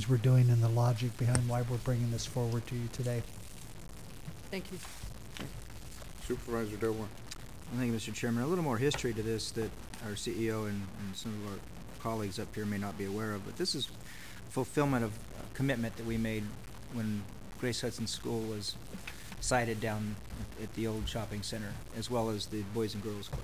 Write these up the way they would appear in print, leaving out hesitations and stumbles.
we're doing and the logic behind why we're bringing this forward to you today. Thank you. Supervisor Delaware. Thank you, Mr. Chairman. A little more history to this that our CEO and some of our colleagues up here may not be aware of, but this is fulfillment of a commitment that we made when Grace Hudson School was sited down at the old shopping center, as well as the Boys and Girls Club.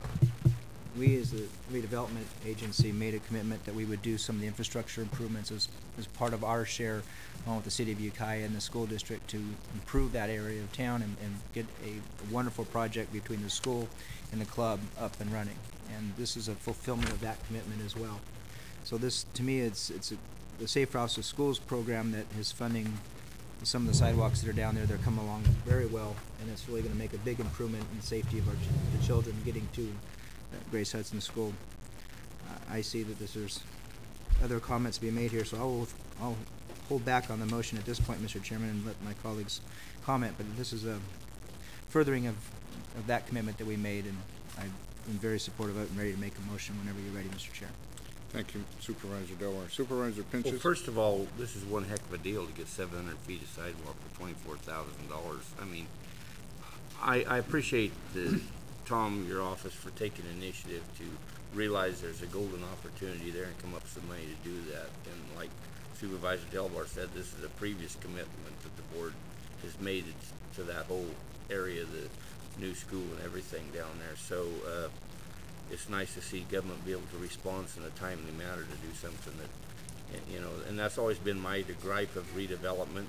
We, as the redevelopment agency, made a commitment that we would do some of the infrastructure improvements as part of our share, along with the city of Ukiah and the school district, to improve that area of town and get a wonderful project between the school and the club up and running. And this is a fulfillment of that commitment as well. So this, to me, it's the Safe Routes to Schools program that is funding some of the sidewalks that are down there. They're coming along very well, and it's really going to make a big improvement in the safety of the children getting to Grace Hudson School. I see that there's other comments to be made here, so I'll hold back on the motion at this point, Mr. Chairman, and let my colleagues comment. But this is a furthering of that commitment that we made, and I'm very supportive of it and ready to make a motion whenever you're ready, Mr. Chair. Thank you, Supervisor Delaware. Supervisor Pinches. Well, first of all, this is one heck of a deal to get 700 feet of sidewalk for $24,000. I mean, I appreciate Tom, your office, for taking initiative to realize there's a golden opportunity there and come up with some money to do that. And like Supervisor Delbar said, this is a previous commitment that the board has made to that whole area, the new school and everything down there. So it's nice to see government be able to respond in a timely manner to do something that, you know, and that's always been my gripe of redevelopment.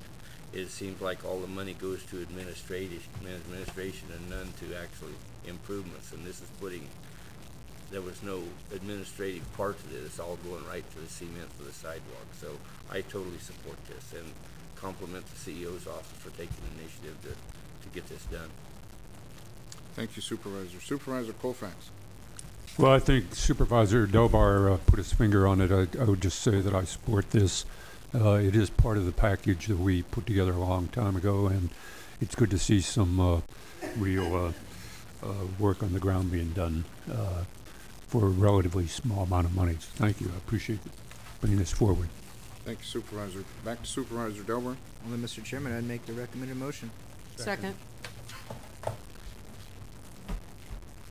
It seems like all the money goes to administration and none to actually improvements, and this is there was no administrative part to this. It's all going right to the cement for the sidewalk. So I totally support this and compliment the CEO's office for taking initiative to get this done. Thank you, Supervisor. Supervisor Colfax. Well, I think Supervisor Delbar put his finger on it. I would just say that I support this. It is part of the package that we put together a long time ago, and it's good to see some real work on the ground being done for a relatively small amount of money. So thank you. I appreciate bringing this forward. Thank you, Supervisor. Back to Supervisor Delbar. Well, then, Mr. Chairman, I'd make the recommended motion. Second.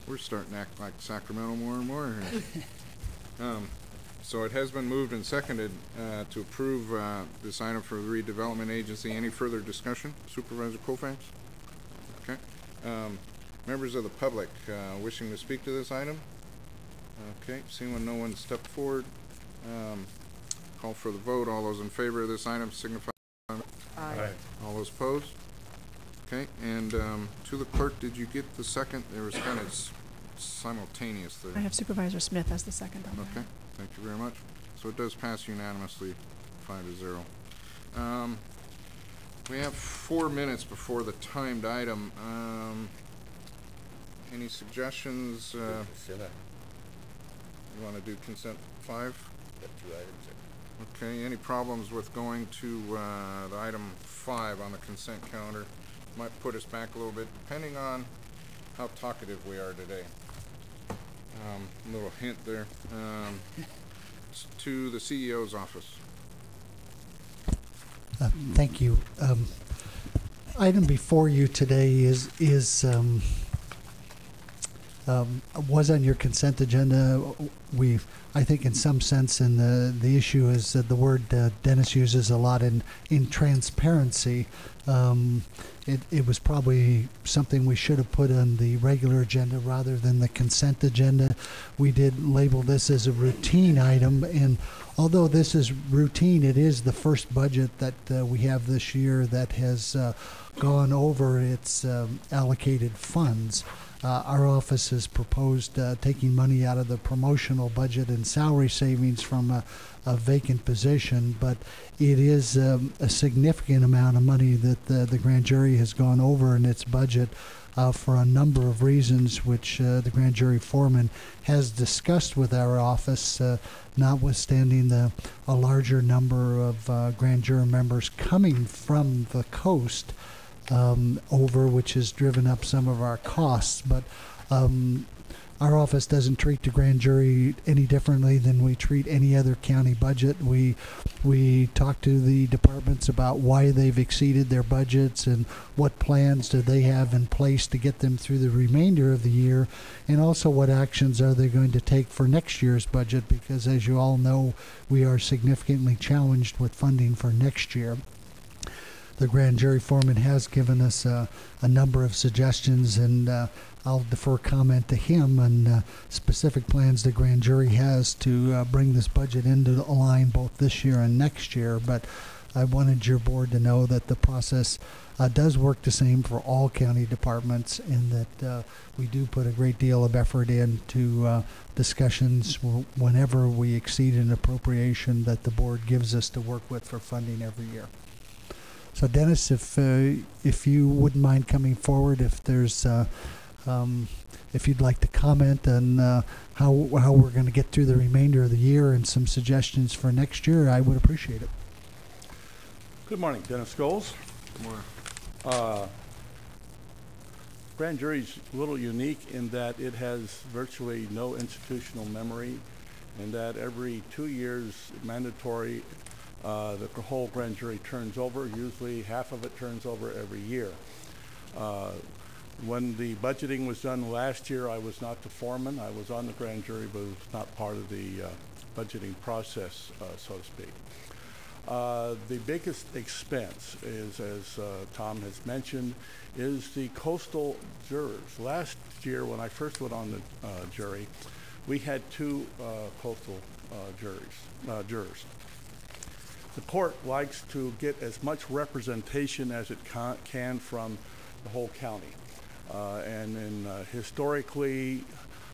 We're starting to act like Sacramento more and more here. So it has been moved and seconded to approve this item for the redevelopment agency. Any further discussion? Supervisor Colfax? Okay. Members of the public wishing to speak to this item? Okay. Seeing no one step forward, call for the vote. All those in favor of this item signify. Aye. All those opposed? Okay. And to the clerk, did you get the second? There was kind of simultaneous there. I have Supervisor Smith as the second on that. Okay. Thank you very much. So it does pass unanimously, 5-0. We have 4 minutes before the timed item. Any suggestions? You want to do consent 5? Got 2 items there. Okay. Any problems with going to the item 5 on the consent calendar? Might put us back a little bit, depending on how talkative we are today. A little hint there. To the CEO's office. Thank you. Item before you today was on your consent agenda. I think in some sense, and the issue is the word Dennis uses a lot in transparency. It was probably something we should have put on the regular agenda rather than the consent agenda. We did label this as a routine item, and although this is routine, it is the first budget that we have this year that has gone over its allocated funds. Our office has proposed taking money out of the promotional budget and salary savings from a vacant position, but it is a significant amount of money that the grand jury has gone over in its budget for a number of reasons, which the grand jury foreman has discussed with our office, notwithstanding a larger number of grand jury members coming from the coast over, which has driven up some of our costs. But our office doesn't treat the grand jury any differently than we treat any other county budget. We talk to the departments about why they've exceeded their budgets and what plans do they have in place to get them through the remainder of the year, and also what actions are they going to take for next year's budget, because as you all know, we are significantly challenged with funding for next year. The grand jury foreman has given us a number of suggestions, and I'll defer comment to him on specific plans the grand jury has to bring this budget into line both this year and next year. But I wanted your board to know that the process does work the same for all county departments, and that we do put a great deal of effort into discussions whenever we exceed an appropriation that the board gives us to work with for funding every year. So Dennis, if you wouldn't mind coming forward, if there's if you'd like to comment on how we're going to get through the remainder of the year and some suggestions for next year, I would appreciate it. Good morning, Dennis Scholes. Good morning. Grand jury's a little unique in that it has virtually no institutional memory, and that every 2 years mandatory the whole grand jury turns over. Usually half of it turns over every year. When the budgeting was done last year, I was not the foreman. I was on the grand jury, but was not part of the budgeting process, so to speak. The biggest expense is, as Tom has mentioned, is the coastal jurors. Last year, when I first went on the jury, we had 2 coastal jurors. The court likes to get as much representation as it can from the whole county. Historically,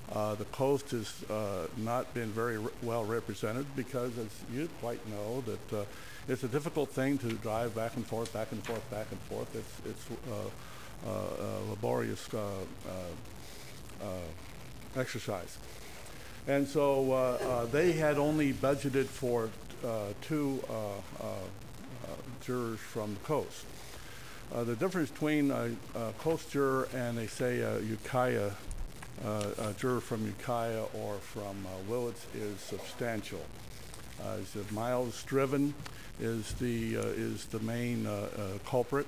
the coast has not been very well represented because, as you quite know, that it's a difficult thing to drive back and forth, back and forth, back and forth. It's a laborious exercise. And so they had only budgeted for 2 jurors from the coast. The difference between a coast juror and a Ukiah juror from Ukiah or from Willits is substantial. The miles driven is the main culprit.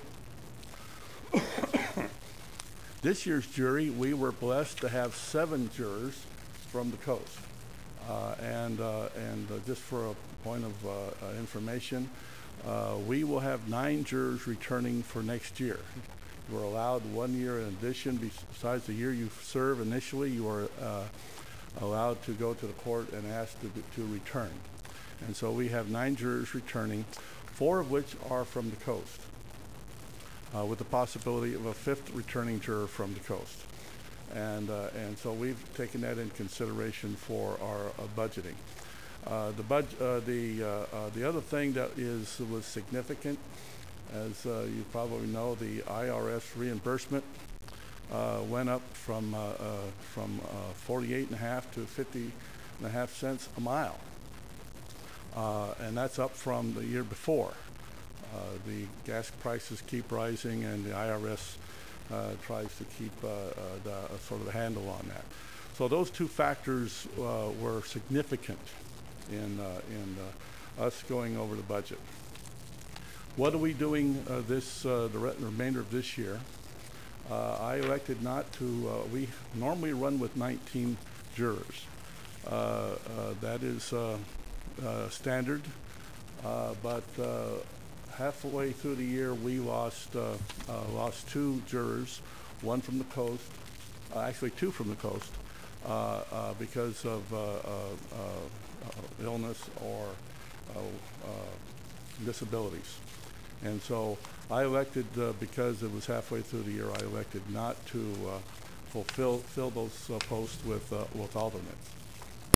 This year's jury, we were blessed to have 7 jurors from the coast. Just for a point of information, we will have 9 jurors returning for next year. You are allowed 1 year in addition. Besides the year you serve initially, you are allowed to go to the court and ask to return. And so we have 9 jurors returning, 4 of which are from the coast, with the possibility of a 5th returning juror from the coast. And so we've taken that in consideration for our budgeting. The other thing that was significant, as you probably know, the IRS reimbursement went up from 48.5 to 50.5 cents a mile, and that's up from the year before. The gas prices keep rising, and the IRS tries to keep sort of a handle on that. So those 2 factors were significant in us going over the budget. What are we doing the remainder of this year? I elected not to. We normally run with 19 jurors. That is standard, but halfway through the year, we lost 2 jurors, 1 from the coast, actually 2 from the coast, because of illness or disabilities. And so I elected, because it was halfway through the year, I elected not to fill those posts with alternates.